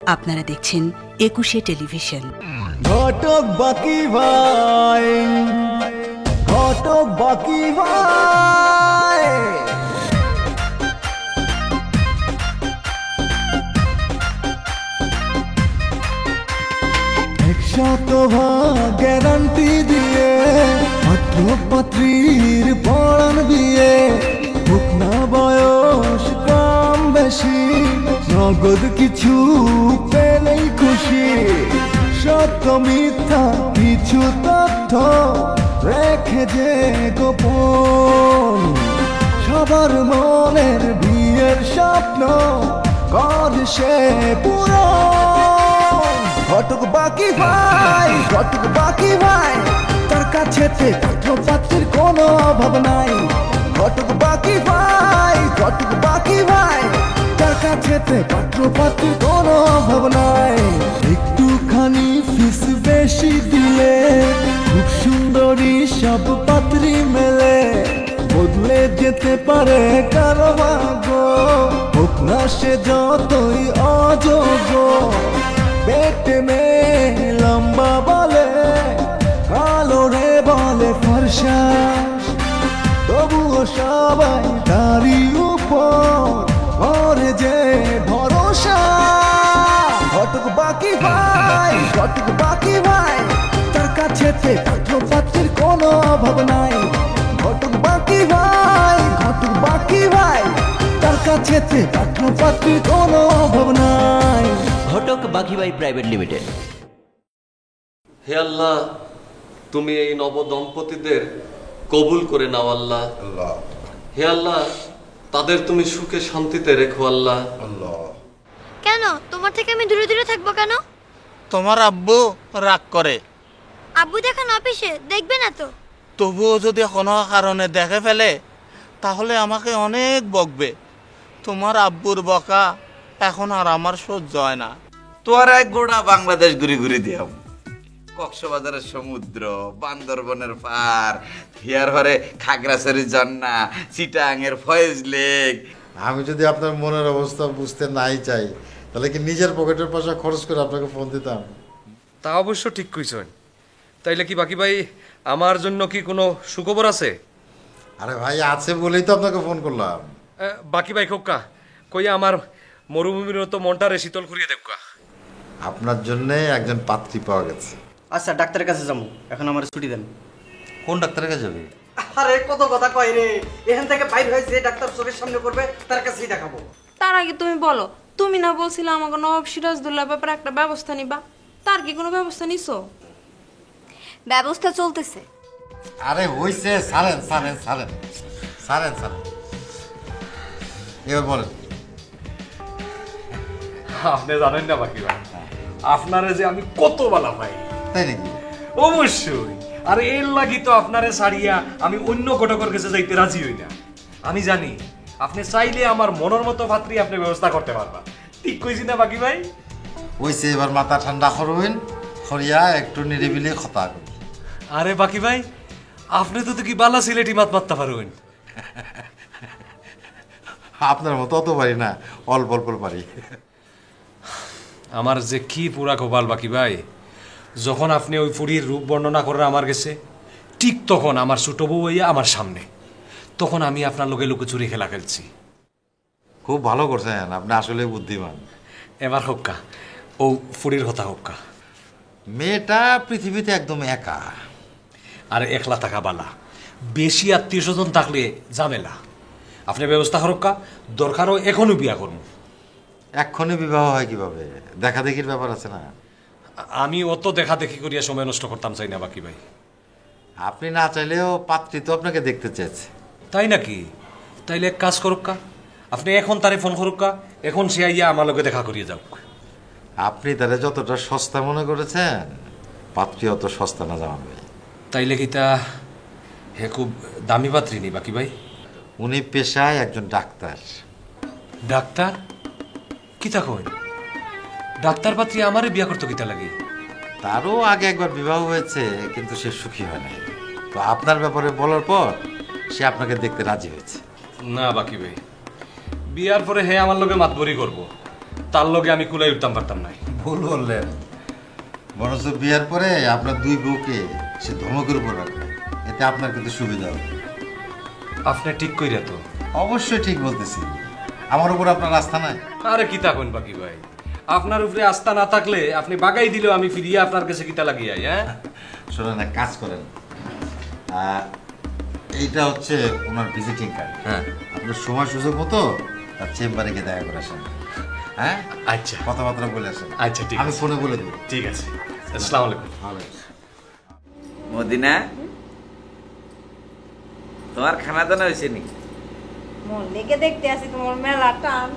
আপনারা দেখছেন ২১শে টেলিভিশন। ঘটক বাকি ভাই, ঘটক বাকি ভাই, একশত ভাগ গ্যারান্টি দিয়ে পাত্র পাত্রীর পড়ান বিয়ে, হোক না বয়স কম বেশি, নগদ কিছু পেলেই খুশি। সত্য মিথ্যা কিছু তথ্য রেখে যে গোপন, সবার মনের বিয়ের স্বপ্ন করে সে পূরণ। ঘটক বাকি ভাই, ঘটক বাকি ভাই, তার কাছে পাত্র পাত্রীর কোনো অভাব নাই। ঘটক বাকি ভাই, ঘটক বাকি ভাই, তার কাছে পাত্র পাত্রীর কোনো অভাব নাই। একটুখানি ফিস বেশি দিলে খুব সুন্দরী সব পাত্রী মেলে, বদলে যেতে পারে কারো ভাগ্য, হোক না সে যতই অযোগ্য। পেটে মেয়ে লম্বা বলে, কালো রে বলে ফর্সা, তবুও সবাই তারই উপর করে যে ভরসা। ঘটক বাকি ভাই, ঘটক বাকি ভাই, তার কাছে পাত্র পাত্রীর কোনো অভাব নাই। ঘটক বাকি ভাই, ঘটক বাকি ভাই, তার কাছে পাত্র পাত্রীর কোনো অভাব নাই। ঘটক বাকি ভাই প্রাইভেট লিমিটেড। হে আল্লাহ, তুমি এই নব দম্পতিদের কবুল করে নাও আল্লাহ। হে আল্লাহ, তাদের তুমি সুখে শান্তিতে রেখো আল্লাহ। কেন তোমার থেকে আমি দূরে দূরে থাকবো কেন? তোমার আব্বু রাগ করে। আব্বু দেখেন অফিসে, দেখবে না তো? তবুও যদি কোনো কারণে দেখে ফেলে তাহলে আমাকে অনেক বকবে। তোমার আব্বুর বকা এখন আর আমার সহ্য হয় না। তোর এক গোটা বাংলাদেশ ঘুরি ঘুরি দিয়াম, কক্সবাজারের সমুদ্র, বান্দরবনের পার, হিয়ার হরে খাগড়াছড়ির ঝর্ণা, চিটাঙের ফয়েজ লেক। আমি যদি আপনার মনের অবস্থা বুঝতে নাই চাই, তাহলে কি নিজের পকেটের পয়সা খরচ করে আপনাকে ফোন দিতাম? তা অবশ্য ঠিক কইছেন। তাইলে কি বাকি ভাই আমার জন্য কি কোনো সুখবর আছে? আরে ভাই, আছে বলেই তো আপনাকে ফোন করলাম। বাকি ভাই খোকা কইয়া আমার মরুভূমির মতো মনটারে শীতল করিয়ে দেবকা। আপনার জন্য একজন পাত্রী পাওয়া গেছে। আচ্ছা, ডাক্তারের কাছে যাবো, এখন আমার ছুটি দেন। কোন ডাক্তারের কাছে যাবে? আরে কত কথা কয় রে, এখান থেকে বাইর হয়ে যে ডাক্তার চোখের সামনে করবে তার কাছেই দেখাবো। তার আগে তুমি বলো, তুমি না বলছিলে আমাকে নবাব সিরাজদৌল্লার ব্যাপারে একটা ব্যবস্থা নিবা? তার কি কোনো ব্যবস্থা নিছো? ব্যবস্থা চলতেছে। আরে হইছে, ছাড়েন ছাড়েন ছাড়েন ছাড়েন ছাড়েন, এবার বলেন। আপনি জানেন না বাকি ভাই, আপনারে যে আমি কত বালা পাই। তাই নাকি? অবশ্যই। আর এর লাগি তো আপনারে ছাড়িয়া আমি অন্য ঘটকের কাছে যাইতে রাজি হই না। আমি জানি আপনি চাইলে আমার মনের মতো পাত্রী আপনি ব্যবস্থা করতে পারবা। ঠিক কইছি না বাকি ভাই? হইছে, এবার মাথা ঠান্ডা করবেন, করিয়া একটু নিরিবিলি কথা করবেন। আরে বাকি ভাই, আপনি তো কি বালা সিলেটি মাত মারতে পারবেন। আপনার মতো অত পারি না, অল্প অল্প পারি। আমার যে কি পুরা কপাল বাকি ভাই, যখন আপনি ওই ফুড়ির রূপ বর্ণনা করেন আমার কাছে, ঠিক তখন আমার ছোট বউ হইয়া আমার সামনে, তখন আমি আপনার লোকে লুকোচুরি খেলা খেলছি। খুব ভালো করছেন, আপনি আসলে বুদ্ধিমান। এবার হোক্কা ও ফুড়ির কথা হোক্কা। মেয়েটা পৃথিবীতে একদম একা, আর একলা থাকা বালা, বেশি আত্মীয় স্বজন থাকলে ঝামেলা। আপনি ব্যবস্থা হরক্কা, দরকারও এখনই বিয়া করুন। এক্ষণে বিবাহ হয় কিভাবে? দেখা দেখির ব্যাপার আছে না। আমি অত দেখা দেখি করিয়া সময় নষ্ট করতাম চাই না বাকি ভাই। আপনি না চাইলেও পাত্রী তো আপনাকে দেখতে চেয়েছে। তাই নাকি? তাইলে এক কাজ করুক্কা, আপনি এখন তারে ফোন করুক্কা, এখন সে আইয়া আমার লোকে দেখা করিয়ে যাও। আপনি তারে যতটা সস্তা মনে করেছেন, পাত্রী অত সস্তা না জামান ভাই। তাইলে কি তা হে খুব দামি পাত্রী নি বাকি ভাই? উনি পেশায় একজন ডাক্তার। ডাক্তার? কিতা কই? ডাক্তার পাত্রী আমারে বিয়া করতে কিতা লাগে? তারও আগে একবার বিবাহ হয়েছে, কিন্তু সে সুখী হয় না। তো আপনার ব্যাপারে বলার পর সে আপনাকে দেখতে রাজি হয়েছে। না বাকি ভাই, বিয়ার পরে হে আমার লোকে মাতবরি করবো, তার লগে আমি কুলাই উঠতাম পারতাম না। ভুল বললেন, বরঞ্চ বিয়ার পরে আপনার দুই বউকে সে ধমকের উপর রাখবে, এতে আপনার কিন্তু সুবিধা হবে। আপনি ঠিক কইরা তো? অবশ্যই ঠিক বলতেছি। আমার উপর আপনার আস্থা নাই? আরে কি থাকুন বাকি ভাই, আপনার উপরে আস্থা না থাকলে আপনি বাগাই দিলেও আমি ফিরিয়ে আপনার কাছে কিতা লাগিয়ে আই। হ্যাঁ শোনেন, এক কাজ করেন, এইটা হচ্ছে ওনার ভিজিটিং কার্ড। হ্যাঁ, আপনার সময় সুযোগ মতো তার চেম্বারে গিয়ে দেখা করে আসেন। হ্যাঁ আচ্ছা, কথাবার্তা বলে আসেন। আচ্ছা ঠিক আমি আছে, ফোনে বলে দেবো। ঠিক আছে। আসসালামু আলাইকুম। মদিনা, তোমার খানা দানা হয়েছে নি? মন লেগে দেখতে আসি তোমার মেলা টান।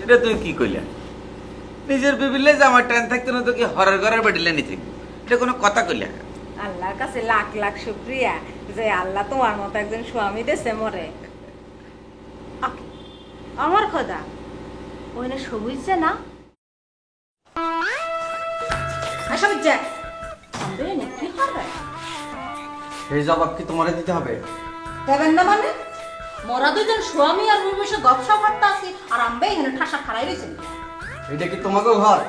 এটা তুমি কি কইলা? নিজের বিবিলে জামার টান থাকতো না তো কি হরের ঘরের বেডিলে নিতে? এটা কোনো কথা কইলা? আল্লাহর কাছে লাখ লাখ শুকরিয়া যে আল্লাহ তোমার মতো একজন স্বামী দেশে মরে। আমার খোদা ওখানে সবুজ যে না সবুজ যে কি হবে? এই জবাব কি তোমারে দিতে হবে? দেবেন না মানে? মোরা দুজন স্বামী আর মুই বসে গপসপ করতে আসি আর আমবে এখানে ঠাসা খাড়াই রয়েছেন। এটা কি তোমাকে ঘর?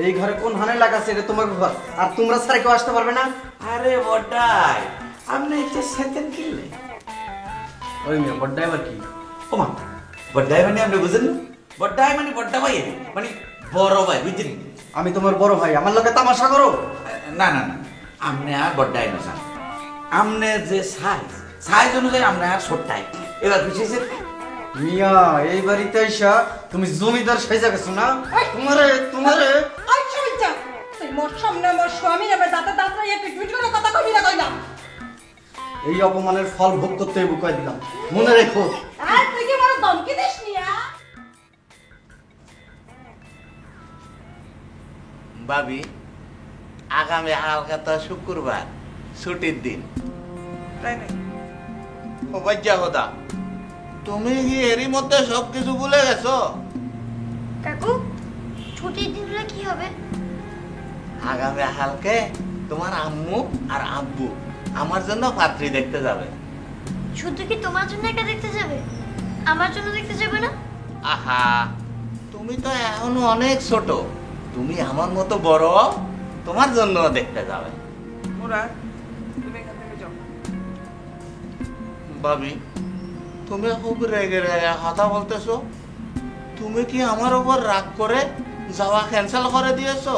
এই ঘরে কোন হানে লাগাছে? এটা তোমাকে ঘর, আর তোমরা ছাড়া কেউ আসতে পারবে না। আরে বড়াই, আপনি এটা সেতেন কিনলে? ওই মেয়ে বড্ডাই আবার কি? ওমা, বড়াই মানে আপনি বুঝেন না? বড়াই মানে বড়টা ভাই, মানে বড় ভাই, বুঝছেন? আমি তোমার বড় ভাই, আমার লোকে তামাশা করো? না না না, আপনি আর বড়াই না জান, আপনি যে সাইজ অনুযায়ী আপনি আর ছোটটাই। এবার বুঝেছেন? মিয়া এই বাড়িতে আইসা তুমি জমিদার সাইজা গেছো না? তোমারে আচ্ছা আচ্ছা, তুই মোর সামনে মোর স্বামী নেবে দাঁতে দাঁত রাইয়া পিটপিট করে কথা কবি না কইলাম। এই অপমানের ফল ভোগ করতে বুকাই দিলাম, মনে রেখো। আর তুই কি বড় ধমকি দিস নিয়া? ভাবি, আগামী হালকা শুক্রবার ছুটির দিন, তাই না? ও বাজ্জা কথা, তুমি কি এরই মধ্যে সবকিছু ভুলে গেছো? কাকু ছুটির দিনগুলো কি হবে? আগামী হালকে তোমার আম্মু আর আব্বু আমার জন্য পাত্রী দেখতে যাবে। শুধু কি তোমার জন্য একা দেখতে যাবে? আমার জন্য দেখতে যাবে না? আহা, তুমি তো এখনো অনেক ছোট, তুমি আমার মতো বড়, তোমার জন্য দেখতে যাবে। ভাবি, তুমি খুব রেগে রেগে কথা বলতেছো। তুমি কি আমার উপর রাগ করে যাওয়া ক্যান্সেল করে দিয়েছো?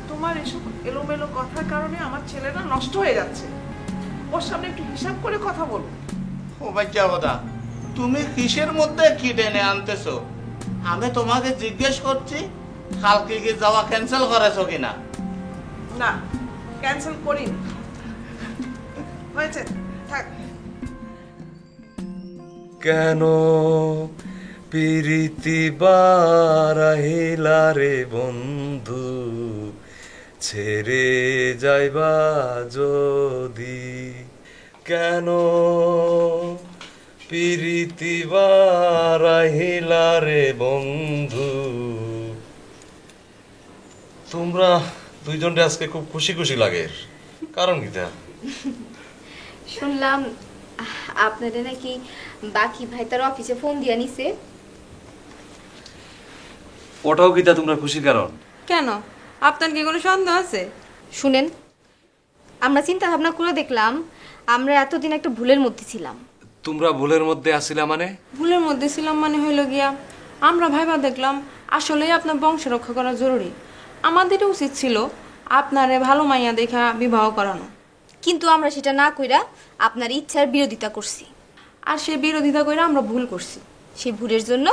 তোমার এসব এলোমেলো কথার কারণে আমার ছেলেটা নষ্ট হয়ে যাচ্ছে। ওর সামনে একটু হিসাব করে কথা বলো। ও বাচ্চা কথা, তুমি কিসের মধ্যে কি টেনে আনতেছো? আমি তোমাকে জিজ্ঞেস করছি কালকে কি যাওয়া ক্যান্সেল করেছো কিনা? না, ক্যান্সেল করিনি। হয়েছে, থাক। কেন পিরিতি বারাহিলা রে বন্ধু, ছেড়ে যাইবা যদি? কেন পিরিতি বারাহিলা রে বন্ধু? তোমরা দুইজনটা আজকে খুব খুশি খুশি লাগে, কারণ কিটা? শুনলাম আপনাদের নাকি বাকি ভাই তার অফিসে ফোন দিয়া নিছে। ওটাও কিটা তোমরা খুশির কারণ? কেন, আপনার কি কোনো সন্দেহ আছে? শুনেন, আমরা চিন্তা ভাবনা করে দেখলাম আমরা এতদিন একটা ভুলের মধ্যে ছিলাম। তোমরা ভুলের মধ্যে আসিলা মানে? ভুলের মধ্যে ছিলাম মানে হইল গিয়া আমরা ভাইবা দেখলাম আসলেই আপনার বংশ রক্ষা করা জরুরি। আমাদেরও উচিত ছিল আপনারে ভালো মাইয়া দেখা বিবাহ করানো, কিন্তু আমরা সেটা না কইরা আপনার ইচ্ছার বিরোধিতা করছি। আর সেই বিরোধিতা কইরা আমরা ভুল করছি। সেই ভুলের জন্য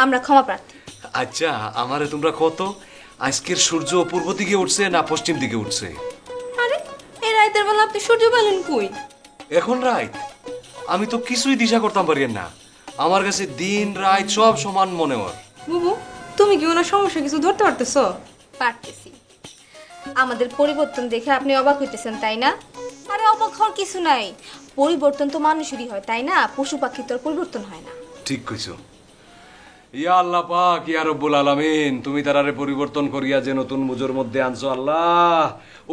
আমরা ক্ষমা প্রার্থী। আচ্ছা, আমারে তোমরা কত, আজকের সূর্য পূর্ব দিকে উঠছে না পশ্চিম দিকে উঠছে? আরে এই রাতের বেলা আপনি সূর্য পেলেন কই? এখন রাত, আমি তো কিছুই দিশা করতাম পারি না। আমার কাছে দিন রাত সব সমান মনে হয়। বুবু, তুমি কি ওনার সমস্যা কিছু ধরতে পারতেছো? পারতেছি। আমাদের পরিবর্তন দেখে আপনি অবাক হইতেছেন তাই না? আরে অবাক হওয়ার কিছু নাই, পরিবর্তন তো মানুষেরই হয় তাই না, পশু পাখি তো পরিবর্তন হয় না। ঠিক কইছো। ইয়া আল্লাহ পাক, ইয়া রব্বুল আলামিন, তুমি তারারে পরিবর্তন করিয়া যে নতুন বুজোর মধ্যে আনছো আল্লাহ,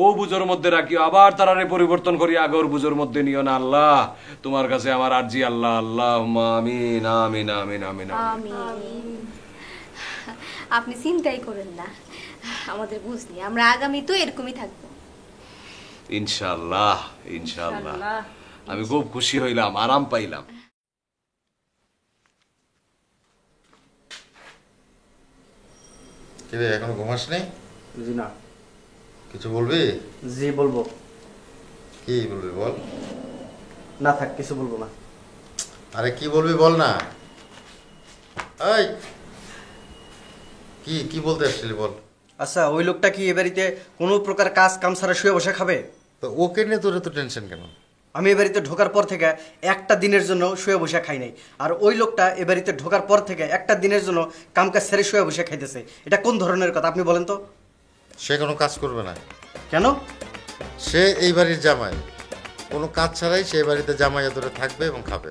ও বুজোর মধ্যে রাখিও, আবার তারারে পরিবর্তন করিয়া আগর বুজোর মধ্যে নিও না আল্লাহ। তোমার কাছে আমার আরজি আল্লাহ, আল্লাহুম্মা আমিন আমিন আমিন আমিন আমিন। আপনি চিন্তাই করেন না, আমাদের বুঝনি, আমরা আগামী তো এরকমই থাকবো। ইনশাআল্লাহ ইনশাআল্লাহ। আমি খুব খুশি হইলাম, আরাম পাইলাম। কি রে, এখনো ঘুমাস নেই? জি না। কিছু বলবি? জি বলবো। কি বলবি বল। না থাক, কিছু বলবো না। আরে কি বলবি বল না। এই কি কি বলতে আসছিলি বল। আচ্ছা, ওই লোকটা কি এ বাড়িতে কোনো প্রকার কাজ কাম ছাড়া শুয়ে বসে খাবে? তো ওকে নিয়ে তোর এত টেনশন কেন? আমি এ বাড়িতে ঢোকার পর থেকে একটা দিনের জন্য শুয়ে বসে খাই নাই, আর ওই লোকটা এ বাড়িতে ঢোকার পর থেকে একটা দিনের জন্য কামকাজ ছেড়ে শুয়ে বসে খাইতেছে। এটা কোন ধরনের কথা আপনি বলেন তো? সে কোনো কাজ করবে না। কেন? সে এই বাড়ির জামাই, কোনো কাজ ছাড়াই সে বাড়িতে জামাইয়া ধরে থাকবে এবং খাবে।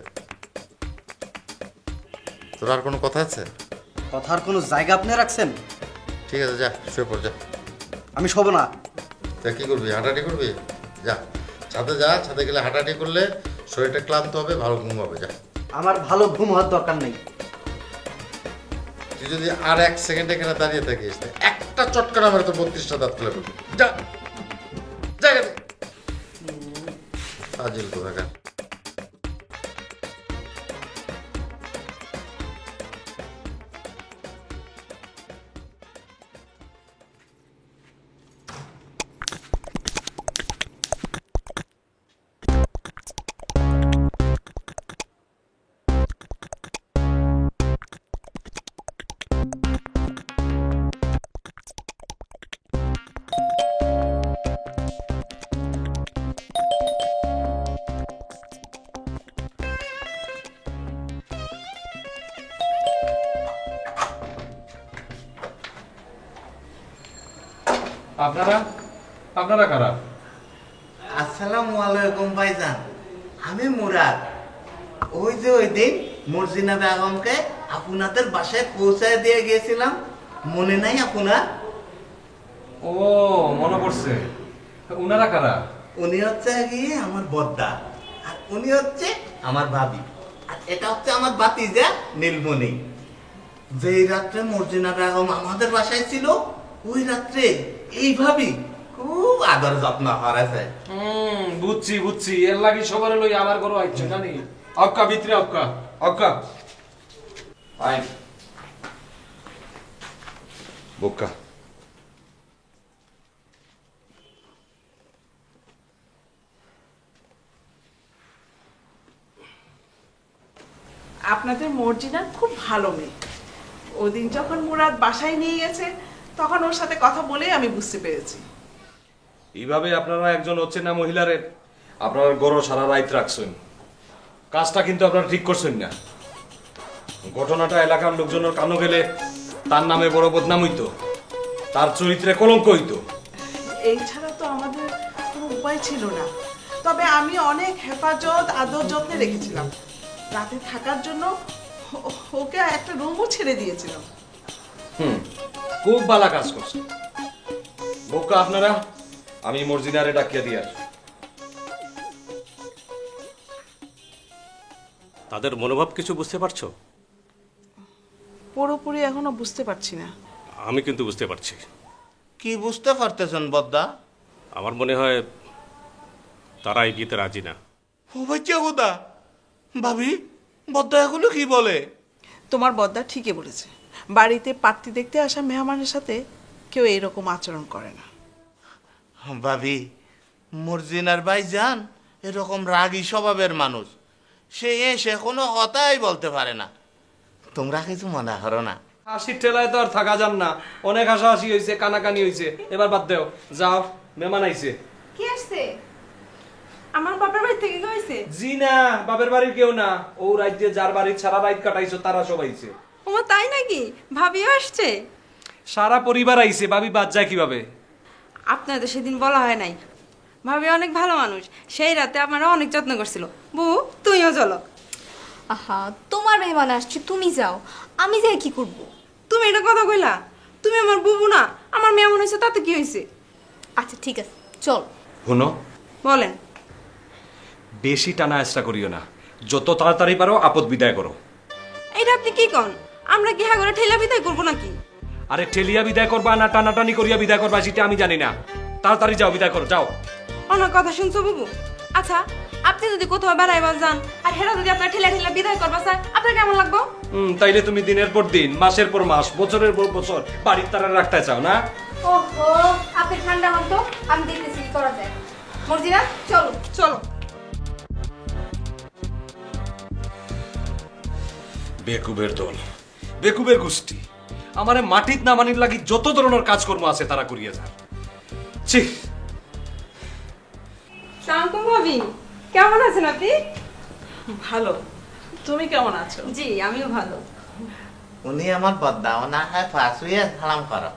তোর আর কোনো কথা আছে? কথার কোনো জায়গা আপনি রাখছেন? ঠিক আছে, যা শুয়ে পড় যা। আমি শোবো না। তা কি করবি, হাঁটাহাঁটি করবি? যা ছাদে যা, ছাদে গেলে হাঁটাহাঁটি করলে শরীরটা ক্লান্ত হবে, ভালো ঘুম হবে। যা। আমার ভালো ঘুম হওয়ার দরকার নেই। তুই যদি আর 1 সেকেন্ড এখানে দাঁড়িয়ে থাকিস, একটা চটকানা আমার তো 32টা দাঁত ফেলে পড়বি। যা জায়গা দে। ফাজিল কোথাকার। আপনারা কারা? আসসালামু আলাইকুম ভাইজান, আমি মুরাদ। ওই যে ওই দিন মর্জিনা বেগমকে আপনাদের বাসায় পৌঁছায় দিয়ে গিয়েছিলাম, মনে নাই আপনার? ও মনে পড়ছে। উনারা কারা? উনি হচ্ছে গিয়ে আমার বদ্দা, আর উনি হচ্ছে আমার ভাবি, আর এটা হচ্ছে আমার ভাতিজা নীলমণি। যেই রাত্রে মর্জিনা বেগম আমাদের বাসায় ছিল, ওই রাত্রে এই ভাবি খুব আদর যত্ন করেছে। বুঝছি বুঝছি, এর লাগি সবার লই আমার ঘর আইছে জানি। অক্কা ভিতরে অক্কা অক্কা আই বোকা। আপনাদের মর্জিনা খুব ভালো মেয়ে। ওদিন যখন মুরাদ বাসায় নিয়ে গেছে, তখন ওর সাথে কথা বলেই আমি বুঝতে পেরেছি। এইভাবে আপনারা একজন হচ্ছে না মহিলারে আপনার গরো সারা রাত রাখছেন, কাজটা কিন্তু আপনারা ঠিক করছেন না। ঘটনাটা এলাকার লোকজনের কানো গেলে তার নামে বড় বদনাম হইতো, তার চরিত্রে কলঙ্ক হইতো। এই ছাড়া তো আমাদের কোনো উপায় ছিল না। তবে আমি অনেক হেফাজত আদর যত্নে রেখেছিলাম। রাতে থাকার জন্য ওকে একটা রুমও ছেড়ে দিয়েছিলাম। খুব ভালো কাজ করছে বোকা আপনারা। আমি মর্জিনারে ডাকিয়ে দিয়ে আসি। তাদের মনোভাব কিছু বুঝতে পারছো? পুরোপুরি এখনো বুঝতে পারছি না। আমি কিন্তু বুঝতে পারছি। কি বুঝতে পারতেছেন বদ্দা? আমার মনে হয় তারা এই বিয়েতে রাজি না। ও বাচ্চা কোদা, ভাবি বদ্দা এগুলো কি বলে? তোমার বদ্দা ঠিকই বলেছে। বাড়িতে পাত্রী দেখতে আসা মেহমানের সাথে কেউ এরকম আচরণ করে না। ভাবি, মর্জিনার ভাইজান এরকম রাগী স্বভাবের মানুষ, সে এসে কোনো কথাই বলতে পারে না। তোমরা কিছু মনে করো না। হাসির ঠেলায় তো আর থাকা যান না। অনেক হাসাহাসি হয়েছে, কানাকানি হয়েছে, এবার বাদ দেও। যাও, মেহমান আইছে। কি আসছে? আমার বাপের বাড়ি থেকে কেউ আইছে? জি না, বাপের বাড়ির কেউ না। ও রাজ্যে যার বাড়ির সারা রাত কাটাইছো তারা সব আইছে। ওমা তাই নাকি? ভাবিও আসছে? সারা পরিবার আইছে, ভাবি বাদ যায় কিভাবে? আপনাদের সেদিন বলা হয় নাই, ভাবি অনেক ভালো মানুষ, সেই রাতে আপনারা অনেক যত্ন করছিল। বউ তুইও চলো। আহা, তোমার মেহমান আসছে, তুমি যাও, আমি যাই কি করব? তুমি এটা কথা কইলা? তুমি আমার বুবু না, আমার মেহমান হয়েছে তাতে কি হয়েছে? আচ্ছা ঠিক আছে, চল। শুনো, বলেন। বেশি টানা চেষ্টা করিও না, যত তাড়াতাড়ি পারো আপদ বিদায় করো। এইটা আপনি কি কন? আমরা কি হাগরে ঠেলা বিদায় করবো নাকি? আরে ঠেলিয়া বিদায় করবা না টানাটানি করিয়া বিদায় করবা সেটা আমি জানি না। তাড়াতাড়ি যাও, বিদায় করো, যাও। অনেক কথা শুনছো বুবু। আচ্ছা, আপনি যদি কোথাও বেড়াইবার যান আর হেরা যদি আপনার ঠেলা ঠেলা বিদায় করবা চায়, আপনার কেমন লাগবো? তাইলে তুমি দিনের পর দিন, মাসের পর মাস, বছরের পর বছর বাড়ির তারা রাখতে চাও না? ওহো, আপনি ঠান্ডা হন তো, আমি দেখতেছি কি করা যায়। মর্জিনা, চলো চলো। বেকুবের দল, বেকুবের গোষ্ঠী আমারে মাটিত নামানির লাগি যত ধরনের কাজকর্ম আছে তারা করিয়া যান। ছি। শান্তম ভাবি, কেমন আছেন আপনি? ভালো, তুমি কেমন আছো? জি, আমিও ভালো। উনি আমার বদ্দা, ওনা হয় ফাঁস হইয়া সালাম করো।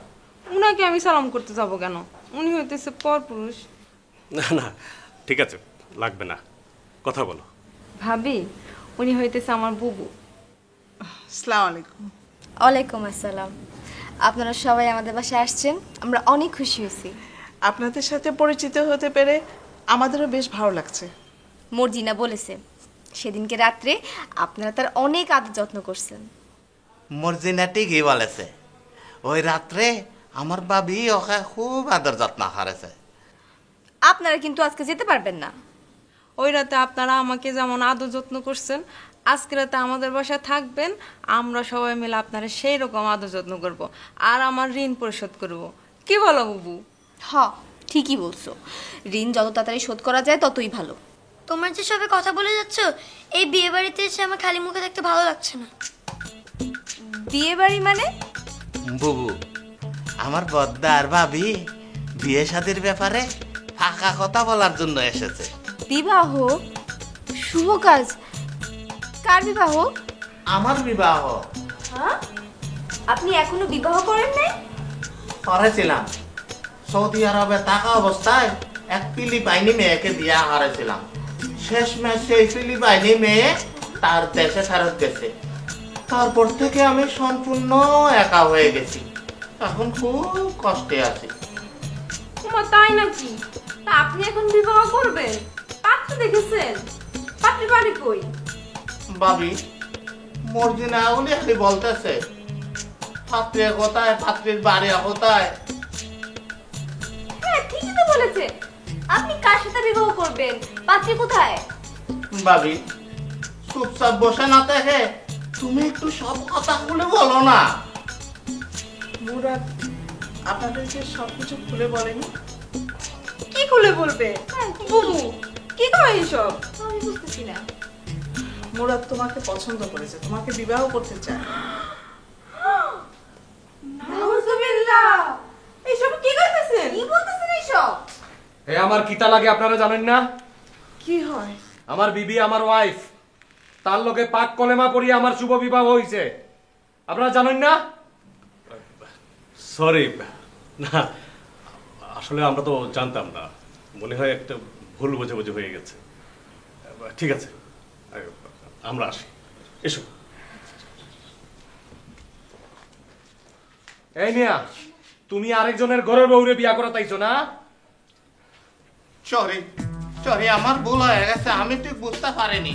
উনাকে আমি সালাম করতে যাব কেন? উনি হইতেছে পরপুরুষ। না না, ঠিক আছে, লাগবে না, কথা বলো। ভাবি, উনি হইতেছে আমার বুবু। আসসালামু আলাইকুম। ওয়ালাইকুম আসসালাম। আপনারা সবাই আমাদের বাসায় আসছেন, আমরা অনেক খুশি হয়েছি। আপনাদের সাথে পরিচিত হতে পেরে আমাদেরও বেশ ভালো লাগছে। মর্জিনা বলেছে সেদিনকে রাত্রে আপনারা তার অনেক আদর যত্ন করছেন। মর্জিনা ঠিকই বলেছে, ওই রাত্রে আমার বাবি ওকে খুব আদর যত্ন করেছে। আপনারা কিন্তু আজকে যেতে পারবেন না। ওই রাতে আপনারা আমাকে যেমন আদর যত্ন করছেন, আজকে রাতে আমাদের বাসায় থাকবেন, আমরা সবাই মিলে আপনারা সেই রকম আদর যত্ন করব আর আমার ঋণ পরিশোধ করব। কি বলো বুবু? হ, ঠিকই বলছো। ঋণ যত তাড়াতাড়ি শোধ করা যায় ততই ভালো। তোমার যে সবে কথা বলে যাচ্ছ, এই বিয়ে বাড়িতে এসে আমার খালি মুখে থাকতে ভালো লাগছে না। বিয়ে বাড়ি মানে? বুবু, আমার বদ্দা আর ভাবি বিয়ে শাদির ব্যাপারে ফাঁকা কথা বলার জন্য এসেছে। বিবাহ? শুভ কাজ? কার বিবাহ? আমার বিবাহ। হ্যাঁ? আপনি এখনো বিবাহ করেন নাই? করেছিলাম, সৌদি আরবে থাকা অবস্থায় এক ফিলিপাইনি মেয়েকে বিয়া হারাইছিলাম। শেষমেশ সেই ফিলিপাইনি মেয়ে তার দেশে ফেরত গেছে। তারপর থেকে আমি সম্পূর্ণ একা হয়ে গেছি, এখন খুব কষ্টে আছি। তোমার তাই নাকি? তা আপনি এখন বিবাহ করবেন? পাত্র দেখেছেন? পাত্রী বাড়ি কই? ভাবি, মর্জিনা উনি খালি বলতেছে পাত্রী কোথায়, পাত্রীর বাড়ি কোথায়। হ্যাঁ, ঠিকই তো বলেছে। আপনি কার সাথে বিবাহ করবেন? পাত্রী কোথায়? ভাবি, চুপচাপ বসে না থেকে তুমি একটু সব কথা খুলে বলো না। মুরাদ আপনাদেরকে সবকিছু খুলে বলেনি? কি খুলে বলবে? বুবু, কি কয় এসব? আমি বুঝতেছি না। মুরাদ তোমাকে পছন্দ করেছে, তোমাকে বিবাহ করতে চায়। নাউজুবিল্লাহ! এসব কি কইতেছেন? কি বলতেছেন এসব? এ আমার কিতা লাগে আপনারা জানেন না? কি হয়? আমার বিবি, আমার ওয়াইফ, তার লগে পাক কলেমা পড়িয়ে আমার শুভ বিবাহ হইছে। আপনারা জানেন না? সরি, না আসলে আমরা তো জানতাম না, মনে হয় একটা ভুল বোঝাবুঝি হয়ে গেছে। ঠিক আছে, আমরা আসি, এসো। এই মিয়া, তুমি আরেকজনের ঘরের বউরে বিয়া করা তাইছো না? সরি সরি, আমার ভুল হয়ে গেছে, আমি ঠিক বুঝতে পারিনি।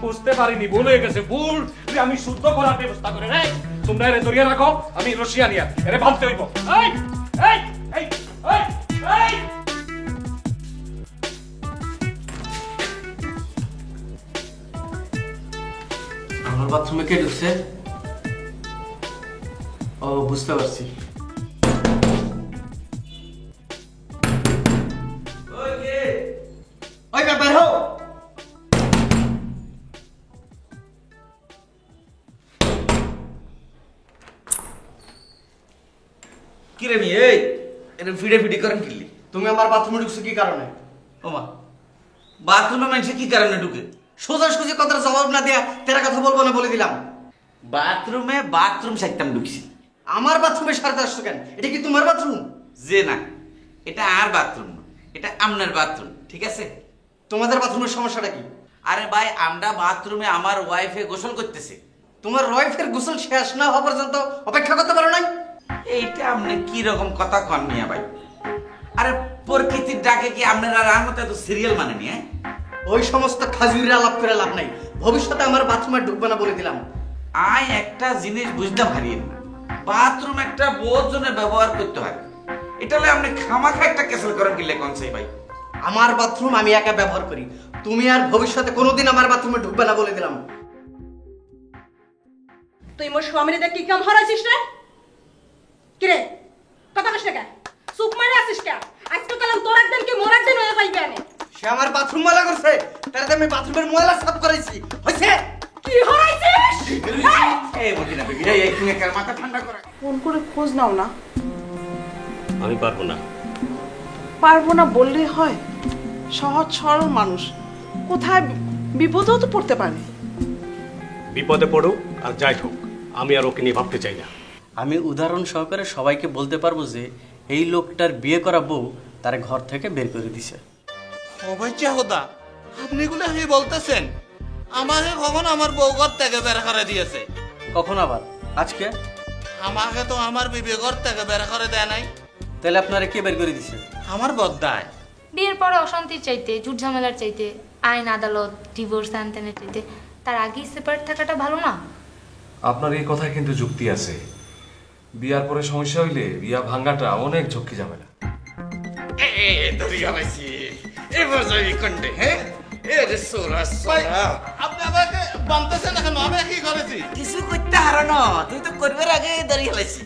বুঝতে পারিনি, ভুল হয়ে গেছে। ভুল আমি শুদ্ধ করার ব্যবস্থা করে নাই। তোমরা এরে ধরিয়ে রাখো, আমি রশিয়া নিয়া এরে বাঁধতে হইব। এই এই এই এই এই আমার বাথরুমে কে ঢুকছে? ও, বুঝতে পারছি। ওই বের হও। কি রে মেয়ে, এই এরকম ফিডে ফিডি করেন কিলি? তুমি আমার বাথরুমে ঢুকছো কি কারণে? ওমা, বাথরুমে মানুষে কি কারণে ঢুকে? সোজাসুজি কথার জবাব না দেয়া তেরা কথা বলবো না বলে দিলাম। বাথরুমে বাথরুম সাইতাম ঢুকছি। আমার বাথরুমে সারতে আসছো কেন? এটা কি তোমার বাথরুম? যে না, এটা আর বাথরুম না, এটা আপনার বাথরুম, ঠিক আছে? তোমাদের বাথরুমের সমস্যাটা কি? আরে ভাই, আমরা বাথরুমে আমার ওয়াইফে গোসল করতেছে। তোমার ওয়াইফের গোসল শেষ না হওয়া পর্যন্ত অপেক্ষা করতে পারো নাই? এইটা আপনি কি রকম কথা কন মিয়া ভাই? আরে প্রকৃতির ডাকে কি আপনারা রান্নাতে এত সিরিয়াল মানেনি? হ্যাঁ, ওই সমস্ত খাজুরিরা আলাপ করে লাভ নাই। ভবিষ্যতে আমার বাথরুমে ঢুকবে না বলে দিলাম। আয় একটা জিনিস বুঝতে পারিয়েন না, বাথরুম একটা বহুত জনে ব্যবহার করতে হয়, এটা হলে আপনি খামাখা একটা ক্যাসেল করেন কি লেখন সেই ভাই? আমার বাথরুম আমি একা ব্যবহার করি, তুমি আর ভবিষ্যতে কোনোদিন আমার বাথরুমে ঢুকবে না বলে দিলাম। তুই মোর স্বামীর দেখ কি কাম হরাইছিস রে? কিরে কথা কইছ না কে? চুপ মারে আছিস কে? আজকে কালাম তোর একদিন কি মোর একদিন হয়ে পাইবে আনে। সে আমার বাথরুম ময়লা করছে, তার আমি বাথরুমের ময়লা সাফ করেছি। হইছে কি হরাইছিস? এই মদিনা বেবি এই তুমি কার মাথা ঠান্ডা করে ফোন করে খোঁজ নাও না। আমি পারবো না। পারবো না বললেই হয়? সহজ সরল মানুষ, কোথায় বিপদেও তো পড়তে পারে। বিপদে পড়ুক আর যাই হোক, আমি আর ওকে নিয়ে ভাবতে চাই না। আমি উদাহরণ সহকারে সবাইকে বলতে পারবো যে এই লোকটার বিয়ে করা বউ তার ঘর থেকে বের করে দিছে। ও ভাই চাহুদা, আপনি এগুলো কি বলতেছেন? আমাকে কখন আমার বউ ঘর থেকে বের করে দিয়েছে? কখন আবার? আজকে? আমাকে তো আমার বিবি ঘর থেকে বের করে দেয় নাই। তাহলে আপনারা কে বের করে দিছে? আমার বদ্দায়। বিয়ের পরে অশান্তির চাইতে, ঝুট ঝামেলার চাইতে, আইন আদালত, ডিভোর্স আনতেনের চাইতে তার আগেই সেপারেট থাকাটা ভালো না? আপনার এই কথায় কিন্তু যুক্তি আছে। বিয়ার পরে সমস্যা হইলে বিয়া ভাঙাটা অনেক ঝক্কি যাবে না। দরিয়া ভাইছি এবার যাই কন্ডে। হ্যাঁ এ রে সোরা সোরা আপনি আমাকে বানতেছেন এখন? আমি কি করেছি? কিছু করতে হারানো, তুই তো করবার আগে দাঁড়িয়ে লাইছি।